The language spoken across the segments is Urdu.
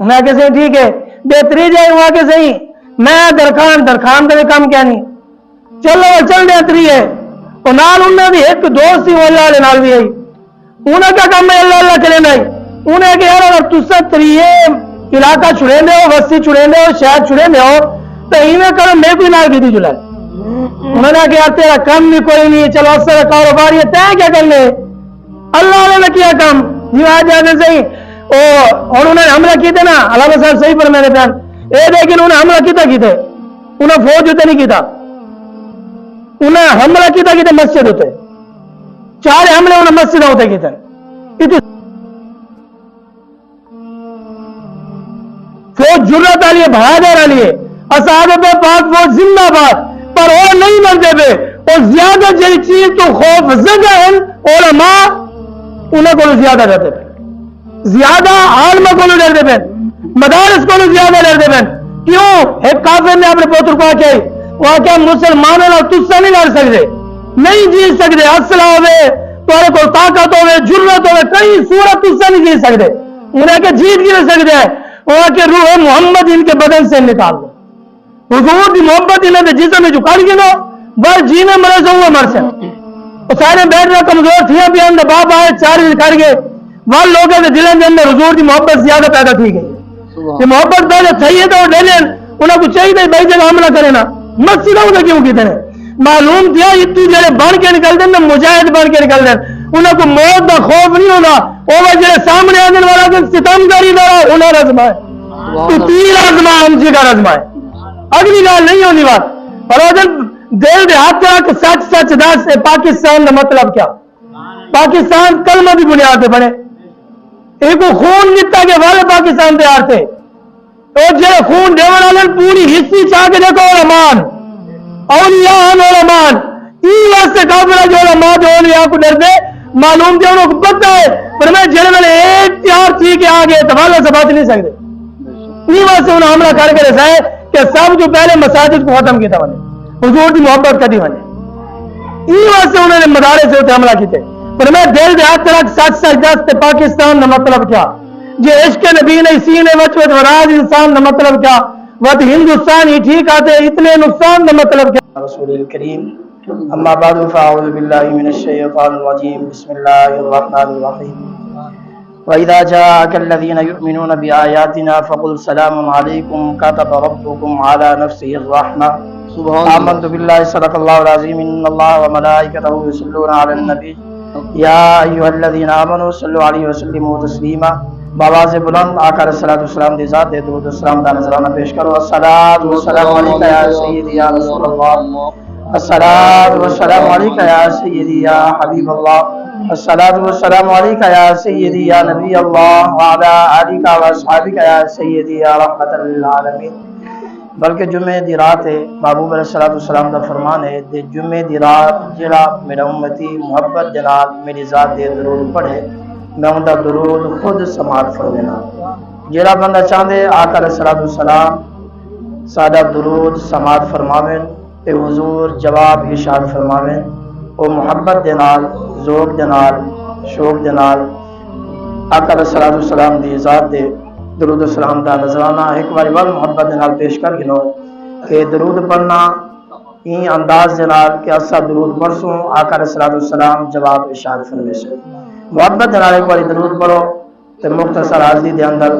انہیں آگے صحیح ٹھیک ہے بہتری جائے وہاں کے صحیح میں درخان کا بھی کام کیا نہیں چلو چل دیا تری ہے اور نال انہیں بھی ایک دوست ہی اللہ علیہ نال بھی آئی انہیں کیا کام ہے اللہ کے لیے نہیں انہیں کہ یار اگر تسا تریے علاقہ چھڑے دے ہو بستی چھڑے دے ہو شہر چھڑے دے ہو تو انہیں کرو میں کوئی نال کی تھی جلال انہوں نے کہا تیرا کم بھی کوئی نہیں چلو اثر کاروبار یہ طے کیا کر لے اللہ علیہ نے کیا کام جی آج جاتے صحیح اور انہوں نے حملہ کیے تھے نا علامہ صاحب صحیح پر میں نے بیان لیکن انہیں حملہ کیتا کیتے انہیں فوج ہوتے نہیں کیتا انہیں حملہ کیتا مسجد ہوتے 4 حملے انہیں مسجد ہوتے کیتے فوج جرت آ لیے بہادر آ لیے اصحاب پاک فوج زندہ باد پر وہ نہیں مرتے پہ اور زیادہ جی چیز تو خوف زدہ ہیں علماء انہیں کو زیادہ ڈرتے پہ زیادہ عالم کو ڈرتے پہ مدارس کو زیادہ ڈرتے پہ کیوں ایک کافر نے اپنے پوتر کو آکے وہ کیا مسلمانوں نے تجھ سے نہیں لڑ سکتے نہیں جیت سکتے اصلہ ہوئے تمہارے کو طاقت ہوئے جرت ہوئے کئی صورت تجھ سے نہیں جیت سکتے انہیں کہ جیت بھی نہیں سکتے وہ کہ روح محمد ان کے بدن سے نکال دو حضور کی محبت انہیں دے جسم میں جو کر گئے بس جینے مرے سے ہوئے مر سے سارے بیٹھ رہے کمزور تھیا بھی اندر باپ آئے 4 دن کر گئے وہ لوگوں کے دلوں کے اندر حضور کی محبت زیادہ پیدا تھی گئی یہ محبت پیدا چاہیے تو وہ ڈیلین انہیں کو چاہیے تھا بھائی جگہ حملہ کرے نا مسجدوں نے کیوں کی تھے معلوم تھا اتنی جڑے بڑھ کے نکل دیں مجاہد بڑھ کے نکل دیں انہیں کو موت کا خوف نہیں ہونا وہ جڑے سامنے آنے والا کہ ستم کری دارا انہیں رزمائے تو 3 رزمائے ہم جی کا رزمائے اگلی گال نہیں ہونی بات اور اگر دل دے ہاتھ رکھ سچ سچ دس سے پاکستان کا مطلب کیا پاکستان کلمہ بھی بنیاد پہ بنے ایک خون جتا کے والے پاکستان تیار تھے اور جڑے خون دیون والے پوری حصی چاہ کے دیکھو علمان اولیاء علمان این واسطے کافر جو علماء جو اولیاء کو ڈر دے معلوم تھے انہوں کو پتہ ہے پر میں جڑے میں ایک تیار تھی کہ آگے تبالہ سے بات نہیں سکتے این واسطے انہوں حملہ کر کے رسائے کہ سب جو پہلے مساجد کو ختم کیا تھا حضور کی محبت کری بنے این واسطے انہوں نے مدارے سے ہوتے حملہ کیتے پر میں دل دے ہاتھ ترک سچ سچ دست پاکستان کا مطلب کیا جی عشق نبی نے سینے وچ وچ وراج انسان کا مطلب کیا وقت ہندوستان ہی ٹھیک آتے اتنے نقصان کا مطلب کیا رسول الکریم اما بعد فاعوذ باللہ من الشیطان الرجیم بسم اللہ الرحمن الرحیم وَإِذَا جَاءَكَ الَّذِينَ يُؤْمِنُونَ بِآيَاتِنَا فَقُلْ سَلَامٌ عَلَيْكُمْ كَتَبَ رَبُّكُمْ عَلَى نَفْسِهِ الرَّحْمَةَ آمَنْتُ بِاللَّهِ صَدَقَ اللَّهُ الْعَظِيمُ إِنَّ اللَّهَ وَمَلَائِكَتَهُ يُصَلُّونَ عَلَى النَّبِيِّ يَا أَيُّهَا الَّذِينَ آمَنُوا صَلُّوا عَلَيْهِ وَسَلِّمُوا تَسْلِيمًا بآواز بلند آقا علیہ الصلوۃ والسلام دی ذات دے درود و سلام دا نذرانہ پیش کرو الصلاۃ والسلام علیکہ یا سیدی یا رسول اللہ الصلاۃ والسلام علیکہ یا سیدی یا حبیب اللہ الصلاۃ والسلام علیکہ یا سیدی یا نبی اللہ وعلی آلہ و اصحابہ یا سیدی یا رحمت للعالمین بلکہ جمعے دی رات ہے محبوب علیہ الصلوۃ والسلام دا فرمان ہے کہ جمعے دی رات جڑا میرا امتی محبت دے نال میری ذات دے درود پڑھے میں ان کا درود خود سماعت فرمینا جڑا بندہ چاہتے آقا علیہ الصلوۃ والسلام سادہ درود سماعت فرماویں تے حضور جواب ارشاد فرماویں او محبت دے نال ذوق دے نال شوق دے نال آقا علیہ الصلوۃ والسلام دی ذات دے درود و سلام دا نذرانہ ایک بار ول محبت دے نال پیش کر گنو کہ درود پڑھنا این انداز دے نال کہ اسا درود پڑھسوں آقا علیہ الصلوۃ والسلام جواب ارشاد فرمے سے محبت دے نال ایک بار درود پڑھو تے مختصر حاضری دے اندر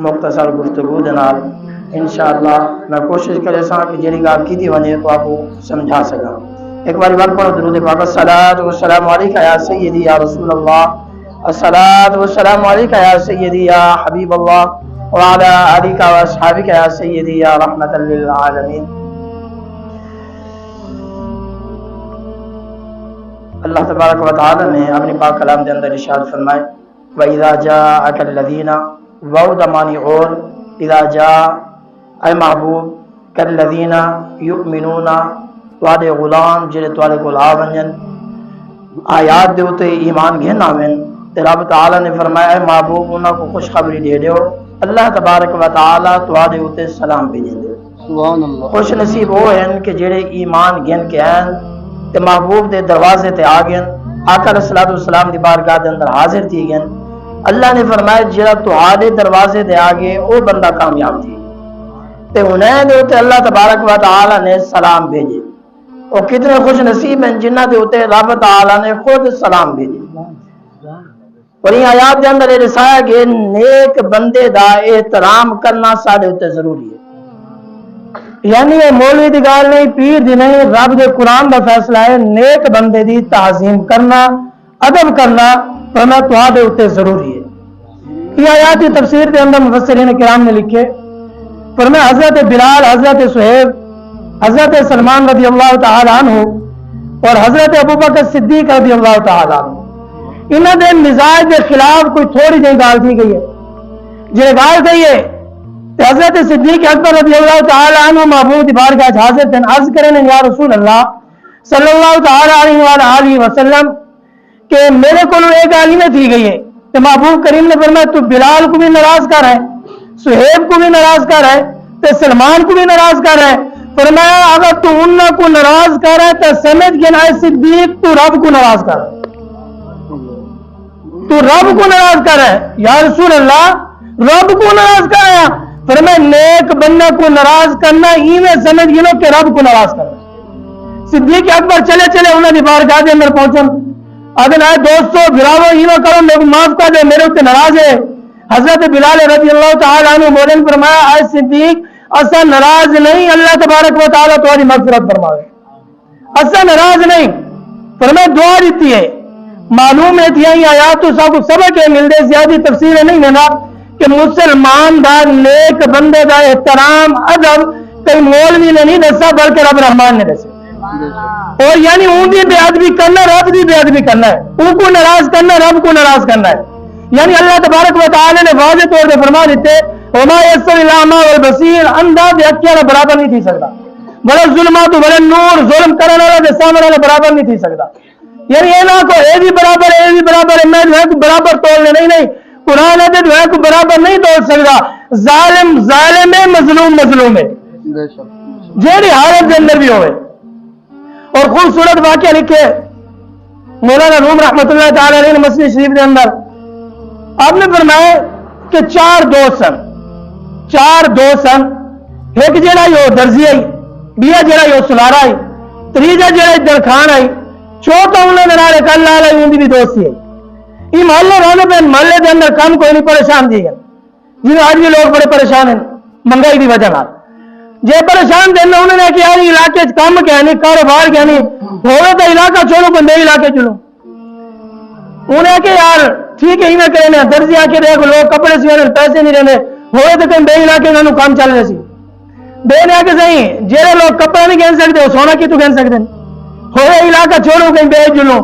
مختصر گفتگو دے نال انشاءاللہ میں کوشش کرے سا کہ جڑی گل کیتی ونے تو آپ کو سمجھا سکاں ایک بار پڑھو درود پاک الصلاۃ والسلام علیکہ یا سیدی یا رسول اللہ الصلاۃ والسلام علیکہ یا سیدی یا حبیب اللہ وعلی آلہ و اصحابہ یا سیدی یا رحمت للعالمین اللہ تبارک و تعالی نے اپنی پاک کلام دے اندر ارشاد فرمائے وَإِذَا جَاءَكَ الَّذِينَ وَعُدَ مانی اور اذا جاء اے محبوب کالذین یؤمنون توڑے غلام جڑے توڑے کول آونجن آیات دے اوتے ایمان گھن آویں تے رب تعالی نے فرمایا اے محبوب انہاں کو خوشخبری دے دیو اللہ تبارک و تعالی توڑے اوتے سلام بھیجیں دے سبحان اللہ خوش نصیب وہ ہیں کہ جڑے ایمان گھن کے ہیں تے محبوب دے دروازے تے آ گئے آقا علیہ الصلوۃ والسلام دی بارگاہ دے اندر حاضر تھی گئے اللہ نے فرمایا جڑا تہاڈے دروازے دے آگے وہ بندہ کامیاب تھی تے انہیں دے اوتے اللہ تبارک و تعالی نے سلام بھیجے. وہ کتنے خوش نصیب ہیں جنہ دے اوتے رب تعالی نے خود سلام بھیجے. اور یہ آیات دے اندر یہ دسایا کہ نیک بندے دا احترام کرنا ساڈے اوتے ضروری ہے. یعنی یہ مولوی دی گل نہیں، پیر دی نہیں، رب دے قرآن دا فیصلہ ہے. نیک بندے دی تعظیم کرنا، ادب کرنا فرمایا تہاڈے اوتے ضروری ہے. یہ آیات کی تفسیر دے اندر مفسرین کرام نے لکھے فرمایا حضرت بلال، حضرت صہیب، حضرت سلمان رضی اللہ تعالی عنہ اور حضرت ابوبکر صدیق رضی اللہ تعالی عنہ انہاں دے مزاج دے خلاف کوئی تھوڑی جہی گال تھی گئی ہے. جی گال کہی ہے تو حضرت صدیق اکبر رضی اللہ تعالی عنہ محبوب دی بارگاہ حاضر تھے، عرض کریں یا رسول اللہ صلی اللہ تعالی علیہ وآلہ وسلم کہ میرے کو ایک گال ہی میں تھی گئی ہے. تو محبوب کریم نے فرمایا تو بلال کو بھی ناراض کر ہے، صہیب کو بھی ناراض کر ہے، تو سلمان کو بھی ناراض کر ہے. فرمایا اگر تو ان کو ناراض کر ہے تو سمجھ کے نہ صدیق تو رب کو ناراض کر ہے، تو رب کو ناراض کر ہے. یا رسول اللہ رب کو ناراض کر ہے؟ فرمایا نیک بندہ کو ناراض کرنا ہی میں سمجھ گنو کہ رب کو ناراض کرنا. صدیق اکبر چلے چلے انہوں نے بارگاہ دے اندر پہنچن، آدھے آئے دوستو براو ہی نہ کرو، میرے کو معاف کر دے، میرے اتنے ناراض ہے. حضرت بلال رضی اللہ تعالی عنہ بولے فرمایا اے صدیق اسا ناراض نہیں، اللہ تبارک و تعالی تمہاری مغفرت فرماوے، اسا ناراض نہیں. فرمایا دعا دیتی ہے. معلوم ہے تھی آیات تو سب سبق ہے مل دے، زیادہ تفسیر نہیں لینا کہ مسلمان دا نیک بندے دا احترام ادب کئی مولوی نے نہیں دسا بلکہ رب رحمان نے دسا. اور یعنی ان کی بے ادبی کرنا رب کی بے ادبی کرنا ہے، ان کو ناراض کرنا رب کو ناراض کرنا ہے. یعنی اللہ تبارک و تعالی نے واضح طور پہ فرما دیتے وما یسر الاعمى والبصیر، اندھا تے اکھیاں دا برابر نہیں تھی سکتا، بڑا ظلمات بڑا نور، ظلم کرنے والا تے سامنے والا برابر نہیں تھی سکتا. یعنی یہ نہ کو اے بھی برابر اے بھی برابر، میں جو ہے کو برابر تولنے نہیں، قرآن ہے جو ہے کو برابر نہیں توڑ سکتا. ظالم ظالم ہے، مظلوم مظلوم ہے، جیڑی حالت کے اندر بھی ہوئے. اور خوبصورت واقعہ لکھے مولانا روم رحمت اللہ تعالی علیہ نے مسجد شریف کے اندر آپ نے فرمایا کہ چار دوست سن، ایک جڑا یو درزی آئی، بیا جڑا یو سلارا آئی، تریجا جڑا درخان آئی، چوتھا انہوں نے نال کل آئی ان کی بھی دوستی آئی. یہ محلے رونے پہ محلے کے اندر کم کوئی نہیں پریشان دی گئے، جی آج بھی لوگ بڑے پریشان ہیں مہنگائی کی وجہ نال. جے پریشان دینا انہوں نے کہ یار علاقے کام کیا نہیں، کاروبار کیا نہیں ہوئے تو علاقہ چھوڑو بندے علاقے چلو. انہیں کہ یار ٹھیک ہے ہی میں کہنے درزی آ کے دیکھ لوگ کپڑے سینے پیسے نہیں رہنے ہوئے تو کہیں بے علاقے انہوں کام چل رہے سی بے نے آ کے صحیح جہاں لوگ کپڑے نہیں گہن سکتے وہ سونا کی تو گہن سکتے ہیں، ہوئے علاقہ چھوڑو کہیں بے جلو